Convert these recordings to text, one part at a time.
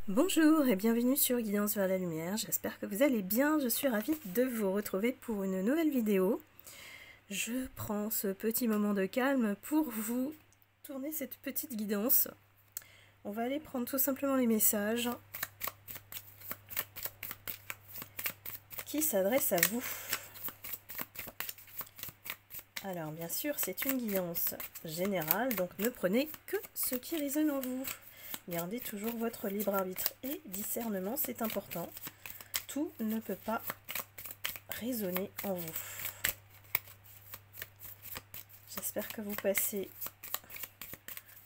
Bonjour et bienvenue sur Guidance vers la lumière, j'espère que vous allez bien, je suis ravie de vous retrouver pour une nouvelle vidéo. Je prends ce petit moment de calme pour vous tourner cette petite guidance. On va aller prendre tout simplement les messages qui s'adressent à vous. Alors bien sûr c'est une guidance générale, donc ne prenez que ce qui résonne en vous. Gardez toujours votre libre arbitre et discernement, c'est important. Tout ne peut pas résonner en vous. J'espère que vous passez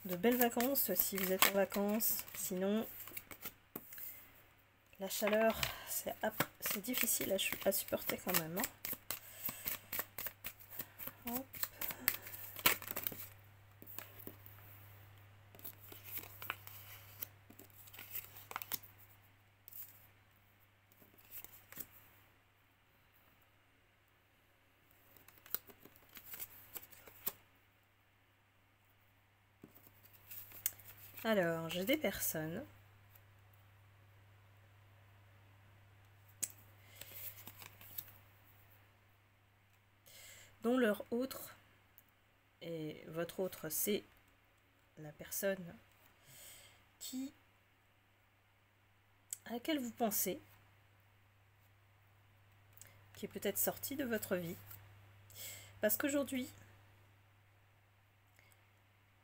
de belles vacances si vous êtes en vacances. Sinon, la chaleur, c'est difficile à supporter quand même. Hop. Alors, j'ai des personnes dont leur autre, et votre autre, c'est la personne à laquelle vous pensez, qui est peut-être sortie de votre vie. Parce qu'aujourd'hui,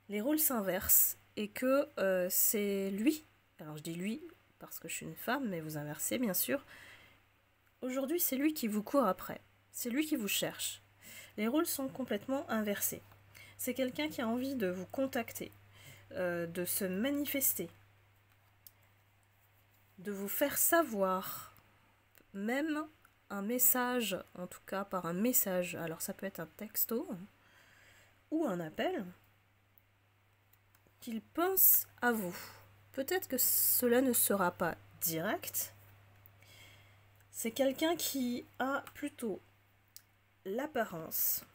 les rôles s'inversent et que c'est lui, alors je dis lui parce que je suis une femme, mais vous inversez bien sûr, aujourd'hui c'est lui qui vous court après, c'est lui qui vous cherche. Les rôles sont complètement inversés. C'est quelqu'un qui a envie de vous contacter, de se manifester, de vous faire savoir, même un message, en tout cas par un message, alors ça peut être un texto ou un appel, qu'il pense à vous. Peut-être que cela ne sera pas direct. C'est quelqu'un qui a plutôt l'apparence,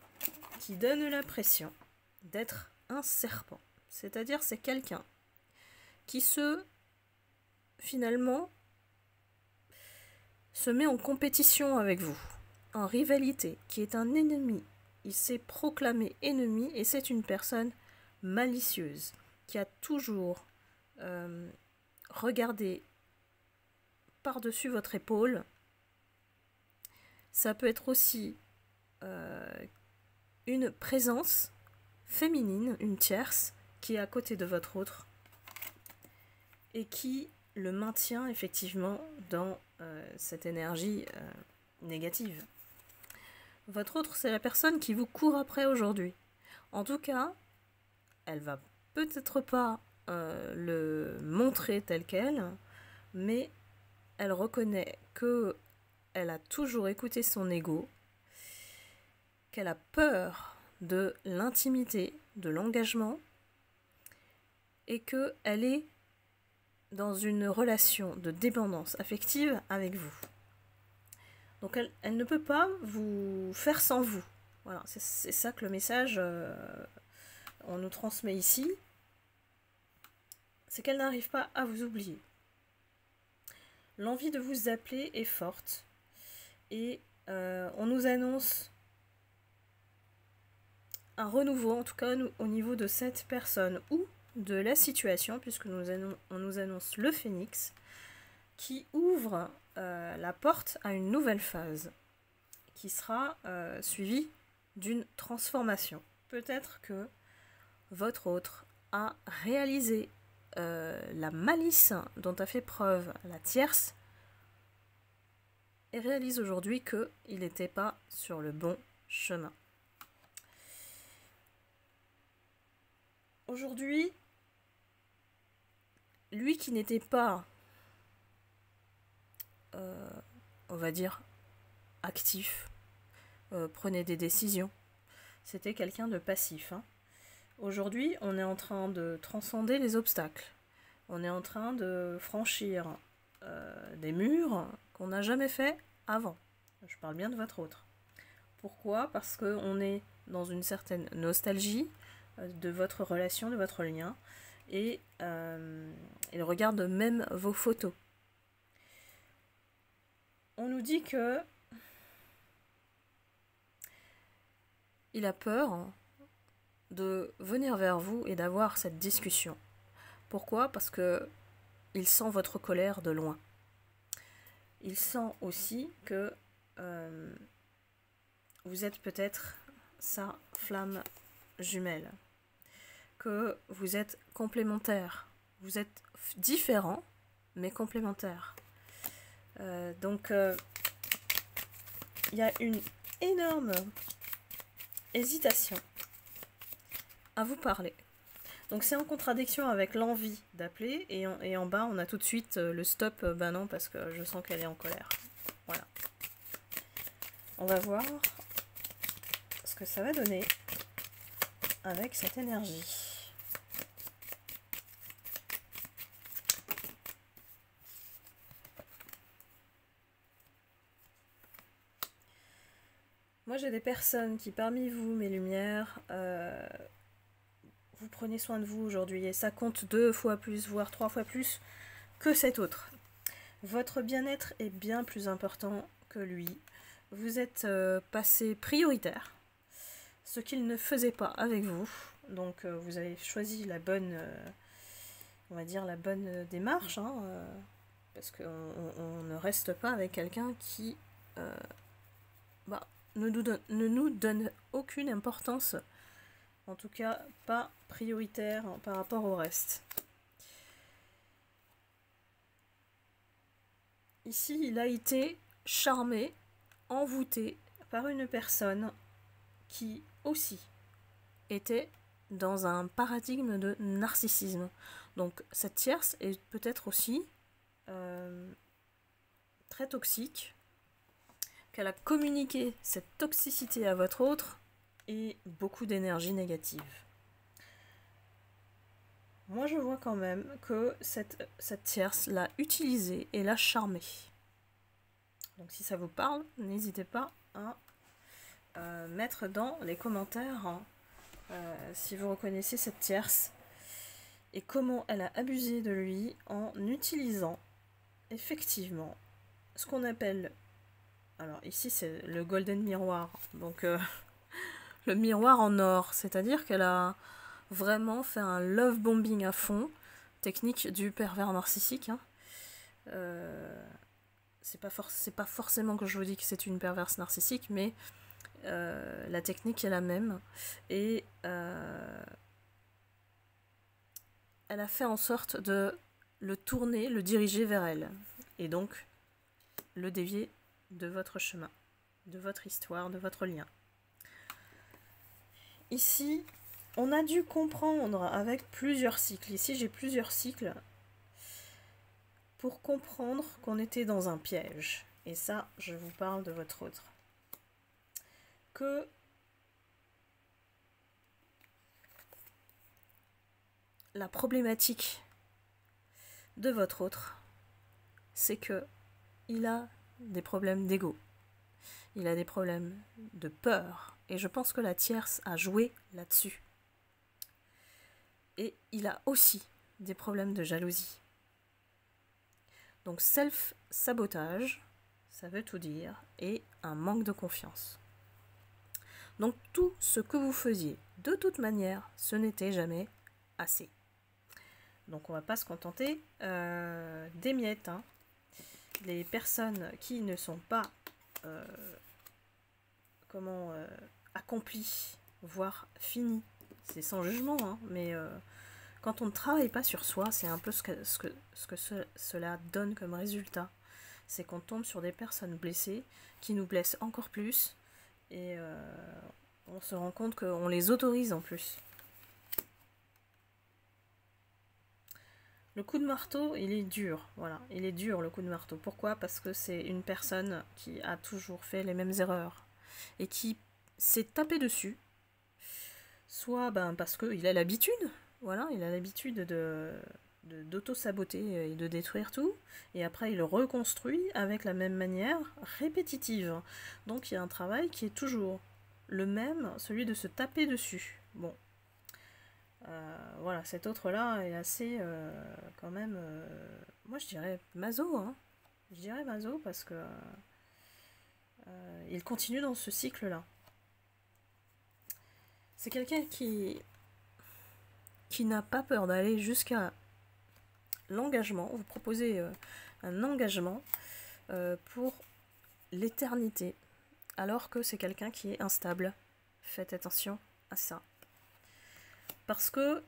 qui donne l'impression d'être un serpent. C'est-à-dire c'est quelqu'un qui finalement se met en compétition avec vous, en rivalité, qui est un ennemi. Il s'est proclamé ennemi et c'est une personne malicieuse qui a toujours regardé par-dessus votre épaule. Ça peut être aussi une présence féminine, une tierce, qui est à côté de votre autre et qui le maintient effectivement dans cette énergie négative. Votre autre, c'est la personne qui vous court après aujourd'hui. En tout cas, elle va peut-être pas le montrer tel quel, mais elle reconnaît que elle a toujours écouté son ego, qu'elle a peur de l'intimité, de l'engagement, et qu'elle est dans une relation de dépendance affective avec vous. Donc elle ne peut pas vous faire sans vous. Voilà, c'est ça que le message on nous transmet ici. C'est qu'elle n'arrive pas à vous oublier. L'envie de vous appeler est forte. Et on nous annonce un renouveau, en tout cas au niveau de cette personne ou de la situation, puisque on nous annonce le phénix, qui ouvre la porte à une nouvelle phase, qui sera suivie d'une transformation. Peut-être que votre autre a réalisé la malice dont a fait preuve la tierce, et réalise aujourd'hui qu'il n'était pas sur le bon chemin. Aujourd'hui, lui qui n'était pas, on va dire, actif, prenait des décisions, c'était quelqu'un de passif. Aujourd'hui, on est en train de transcender les obstacles. On est en train de franchir des murs qu'on n'a jamais fait avant. Je parle bien de votre autre. Pourquoi? Parce qu'on est dans une certaine nostalgie de votre relation, de votre lien. Et Il regarde même vos photos. On nous dit que il a peur de venir vers vous et d'avoir cette discussion. Pourquoi? Parce que il sent votre colère de loin. Il sent aussi que vous êtes peut-être sa flamme jumelle, que vous êtes complémentaires. Vous êtes différents, mais complémentaires. Donc, il y a une énorme hésitation à vous parler. Donc c'est en contradiction avec l'envie d'appeler, et en bas on a tout de suite le stop, ben non, parce que je sens qu'elle est en colère. Voilà. On va voir ce que ça va donner avec cette énergie. Moi j'ai des personnes qui parmi vous, mes lumières, vous prenez soin de vous aujourd'hui, et ça compte 2 fois plus, voire 3 fois plus que cet autre. Votre bien-être est bien plus important que lui. Vous êtes passé prioritaire, ce qu'il ne faisait pas avec vous. Donc vous avez choisi la bonne, on va dire la bonne démarche, hein, parce qu'on ne reste pas avec quelqu'un qui ne nous donne aucune importance, en tout cas pas prioritaire par rapport au reste. Ici, il a été charmé, envoûté par une personne qui aussi était dans un paradigme de narcissisme. Donc cette tierce est peut-être aussi très toxique, qu'elle a communiqué cette toxicité à votre autre et beaucoup d'énergie négative. Moi je vois quand même que cette tierce l'a utilisée et l'a charmée. Donc si ça vous parle, n'hésitez pas à mettre dans les commentaires si vous reconnaissez cette tierce et comment elle a abusé de lui en utilisant effectivement ce qu'on appelle, alors ici c'est le golden miroir, donc le miroir en or, c'est-à-dire qu'elle a vraiment fait un love bombing à fond, technique du pervers narcissique, hein. C'est pas forcément que je vous dis que c'est une perverse narcissique, mais la technique est la même, et elle a fait en sorte de le tourner, le diriger vers elle, et donc le dévier de votre chemin, de votre histoire, de votre lien. Ici, on a dû comprendre avec plusieurs cycles. Ici, j'ai plusieurs cycles pour comprendre qu'on était dans un piège. Et ça, je vous parle de votre autre. Que la problématique de votre autre, c'est que il a des problèmes d'ego. Il a des problèmes de peur. Et je pense que la tierce a joué là-dessus. Et il a aussi des problèmes de jalousie. Donc self-sabotage, ça veut tout dire, et un manque de confiance. Donc tout ce que vous faisiez, de toute manière, ce n'était jamais assez. Donc on ne va pas se contenter des miettes, hein. Les personnes qui ne sont pas accomplies, voire finies, c'est sans jugement, hein, mais quand on ne travaille pas sur soi, c'est un peu ce que cela donne comme résultat. C'est qu'on tombe sur des personnes blessées qui nous blessent encore plus, et on se rend compte qu'on les autorise en plus. Le coup de marteau, il est dur, voilà, il est dur le coup de marteau. Pourquoi? Parce que c'est une personne qui a toujours fait les mêmes erreurs et qui s'est tapé dessus, soit parce qu'il a l'habitude, voilà, il a l'habitude d'auto-saboter et de détruire tout, et après il le reconstruit avec la même manière répétitive. Donc il y a un travail qui est toujours le même, celui de se taper dessus. Bon. Voilà, cet autre-là est assez, quand même, moi je dirais maso, hein. Je dirais maso parce que il continue dans ce cycle-là. C'est quelqu'un qui n'a pas peur d'aller jusqu'à l'engagement. Vous proposez un engagement pour l'éternité, alors que c'est quelqu'un qui est instable. Faites attention à ça. Parce que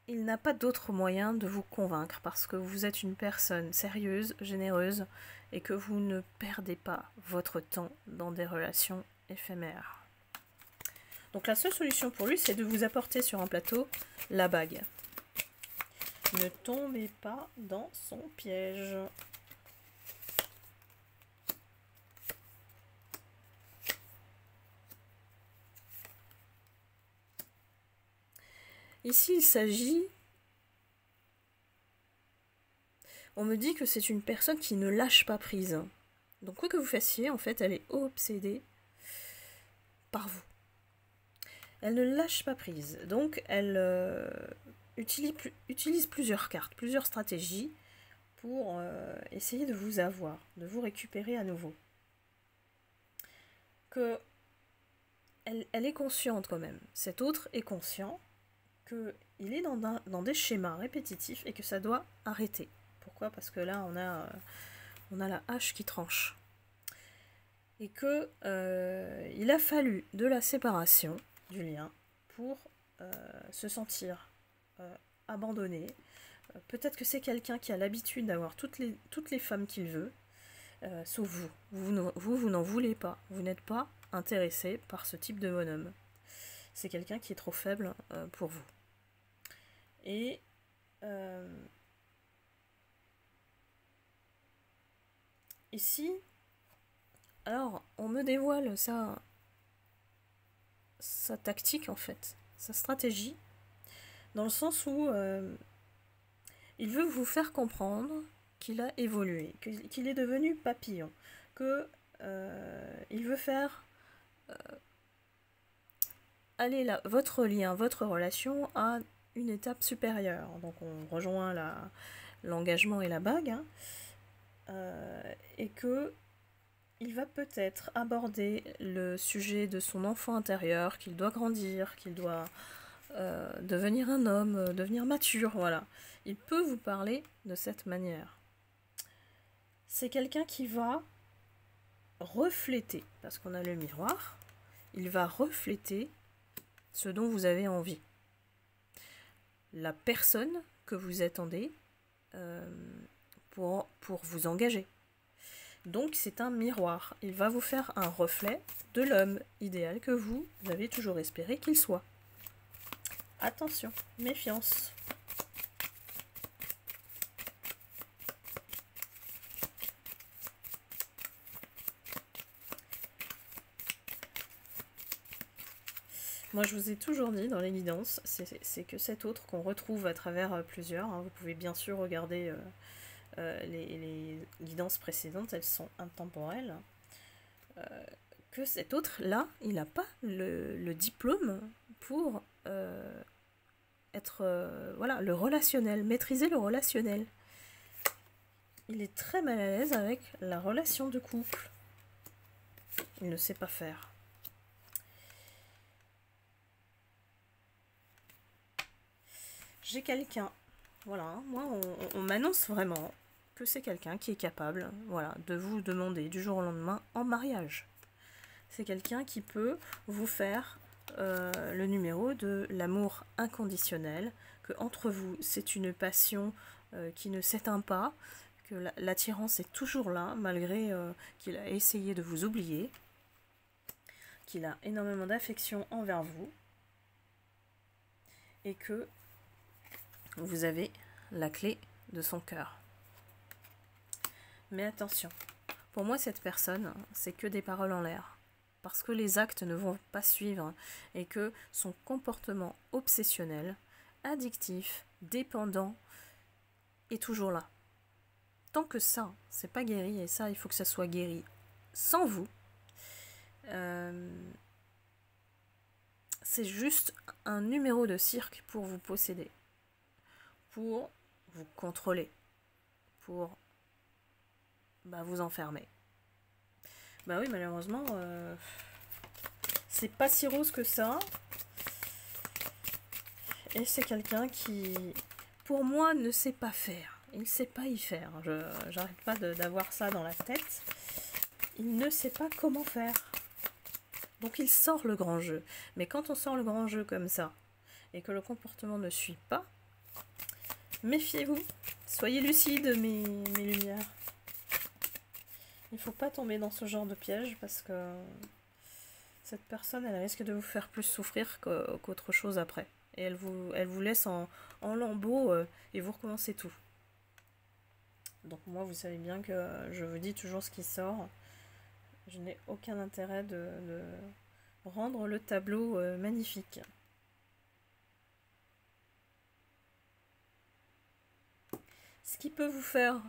il n'a pas d'autre moyen de vous convaincre, parce que vous êtes une personne sérieuse, généreuse, et que vous ne perdez pas votre temps dans des relations éphémères. Donc la seule solution pour lui, c'est de vous apporter sur un plateau la bague. Ne tombez pas dans son piège. Ici, il s'agit... On me dit que c'est une personne qui ne lâche pas prise. Donc quoi que vous fassiez, en fait, elle est obsédée par vous. Elle ne lâche pas prise. Donc elle utilise plusieurs cartes, plusieurs stratégies pour essayer de vous avoir, de vous récupérer à nouveau. Que elle est consciente quand même. Cet autre est conscient qu'il est dans des schémas répétitifs et que ça doit arrêter. Pourquoi? Parce que là, on a la hache qui tranche. Et que il a fallu de la séparation du lien pour se sentir abandonné. Peut-être que c'est quelqu'un qui a l'habitude d'avoir toutes les femmes qu'il veut, sauf vous. Vous n'en voulez pas. Vous n'êtes pas intéressé par ce type de bonhomme. C'est quelqu'un qui est trop faible pour vous. Et ici, alors on me dévoile sa tactique en fait, sa stratégie, dans le sens où il veut vous faire comprendre qu'il a évolué, qu'il est devenu papillon, que il veut faire aller là, votre lien, votre relation à une étape supérieure. Donc on rejoint l'engagement et la bague, hein, et que il va peut-être aborder le sujet de son enfant intérieur, qu'il doit grandir, qu'il doit devenir un homme, devenir mature, voilà. Il peut vous parler de cette manière. C'est quelqu'un qui va refléter, parce qu'on a le miroir, il va refléter ce dont vous avez envie. La personne que vous attendez pour vous engager. Donc c'est un miroir. Il va vous faire un reflet de l'homme idéal que vous avez toujours espéré qu'il soit. Attention, méfiance. Moi, je vous ai toujours dit dans les guidances, c'est que cet autre qu'on retrouve à travers plusieurs, hein, vous pouvez bien sûr regarder les guidances précédentes, elles sont intemporelles, que cet autre-là, il n'a pas le diplôme pour être, voilà, le relationnel, maîtriser le relationnel. Il est très mal à l'aise avec la relation de couple. Il ne sait pas faire. J'ai quelqu'un, voilà, moi on m'annonce vraiment que c'est quelqu'un qui est capable, voilà, de vous demander du jour au lendemain en mariage. C'est quelqu'un qui peut vous faire le numéro de l'amour inconditionnel, que entre vous c'est une passion qui ne s'éteint pas, que l'attirance est toujours là malgré qu'il a essayé de vous oublier, qu'il a énormément d'affection envers vous et que vous avez la clé de son cœur. Mais attention, pour moi cette personne, c'est que des paroles en l'air. Parce que les actes ne vont pas suivre et que son comportement obsessionnel, addictif, dépendant, est toujours là. Tant que ça, c'est pas guéri, et ça, il faut que ça soit guéri sans vous, c'est juste un numéro de cirque pour vous posséder, pour vous contrôler, pour vous enfermer. Bah oui, malheureusement, c'est pas si rose que ça. Et c'est quelqu'un qui, pour moi, ne sait pas faire. Il ne sait pas y faire. J'arrête pas d'avoir ça dans la tête. Il ne sait pas comment faire. Donc il sort le grand jeu. Mais quand on sort le grand jeu comme ça, et que le comportement ne suit pas, méfiez-vous. Soyez lucides, mes lumières. Il ne faut pas tomber dans ce genre de piège, parce que cette personne, elle risque de vous faire plus souffrir qu'autre chose après. Et elle vous laisse en lambeaux et vous recommencez tout. Donc moi, vous savez bien que je vous dis toujours ce qui sort. Je n'ai aucun intérêt de rendre le tableau magnifique. Ce qui peut vous faire...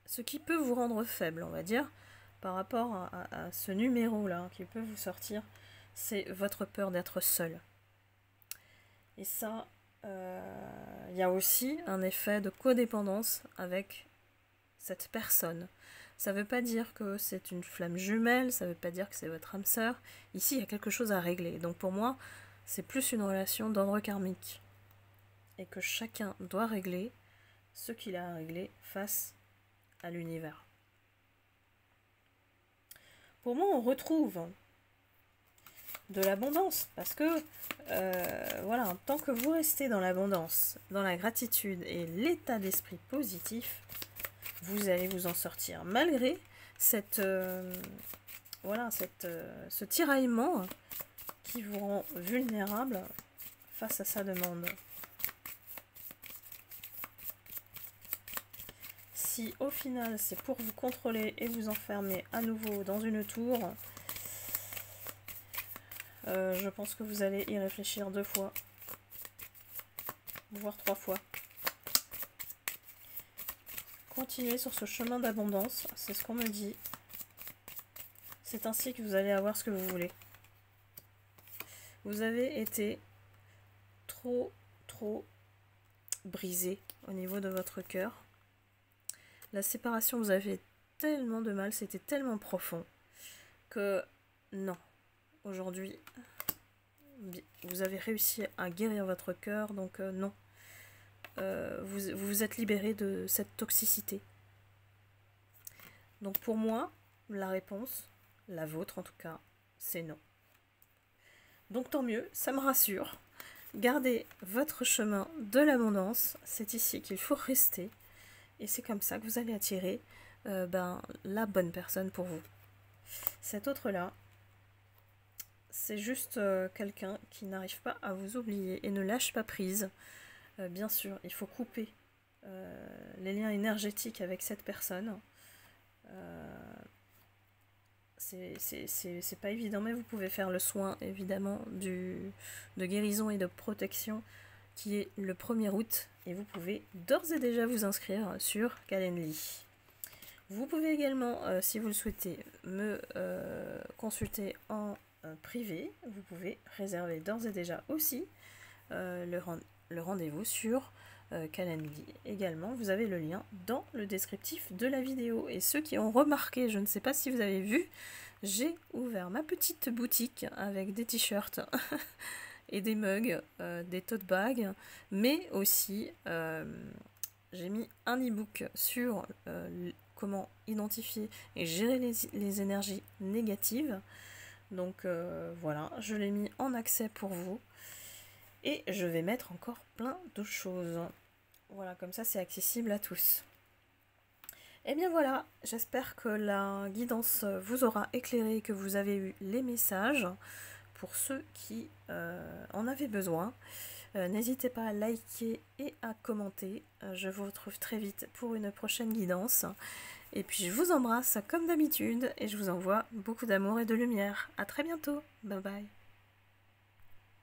ce qui peut vous rendre faible, on va dire, par rapport à ce numéro-là qui peut vous sortir, c'est votre peur d'être seul. Et ça, il y a aussi un effet de codépendance avec cette personne. Ça ne veut pas dire que c'est une flamme jumelle, ça ne veut pas dire que c'est votre âme sœur. Ici, il y a quelque chose à régler. Donc pour moi, c'est plus une relation d'ordre karmique. Et que chacun doit régler ce qu'il a à régler face à l'univers. Pour moi, on retrouve de l'abondance, parce que voilà, tant que vous restez dans l'abondance, dans la gratitude et l'état d'esprit positif, vous allez vous en sortir, malgré cette voilà, ce tiraillement qui vous rend vulnérable face à sa demande. Si au final c'est pour vous contrôler et vous enfermer à nouveau dans une tour, je pense que vous allez y réfléchir 2 fois, voire 3 fois. Continuez sur ce chemin d'abondance, c'est ce qu'on me dit. C'est ainsi que vous allez avoir ce que vous voulez. Vous avez été trop brisé au niveau de votre cœur. La séparation vous a fait tellement de mal, c'était tellement profond que non. Aujourd'hui, vous avez réussi à guérir votre cœur, donc non. Vous vous êtes libéré de cette toxicité. Donc pour moi, la réponse, la vôtre en tout cas, c'est non. Donc tant mieux, ça me rassure. Gardez votre chemin de l'abondance, c'est ici qu'il faut rester. Et c'est comme ça que vous allez attirer la bonne personne pour vous. Cet autre-là, c'est juste quelqu'un qui n'arrive pas à vous oublier et ne lâche pas prise. Bien sûr, il faut couper les liens énergétiques avec cette personne. C'est pas évident, mais vous pouvez faire le soin, évidemment, de guérison et de protection qui est le 1er août. Et vous pouvez d'ores et déjà vous inscrire sur Calendly. Vous pouvez également, si vous le souhaitez, me consulter en privé. Vous pouvez réserver d'ores et déjà aussi le rendez-vous sur Calendly. Également, vous avez le lien dans le descriptif de la vidéo. Et ceux qui ont remarqué, je ne sais pas si vous avez vu, j'ai ouvert ma petite boutique avec des t-shirts et des mugs, des tote bags, mais aussi j'ai mis un e-book sur comment identifier et gérer les énergies négatives. Donc voilà, je l'ai mis en accès pour vous. Et je vais mettre encore plein de choses. Voilà, comme ça c'est accessible à tous. Et bien voilà, j'espère que la guidance vous aura éclairé, que vous avez eu les messages pour ceux qui en avaient besoin. N'hésitez pas à liker et à commenter. Je vous retrouve très vite pour une prochaine guidance. Et puis je vous embrasse comme d'habitude et je vous envoie beaucoup d'amour et de lumière. À très bientôt. Bye bye.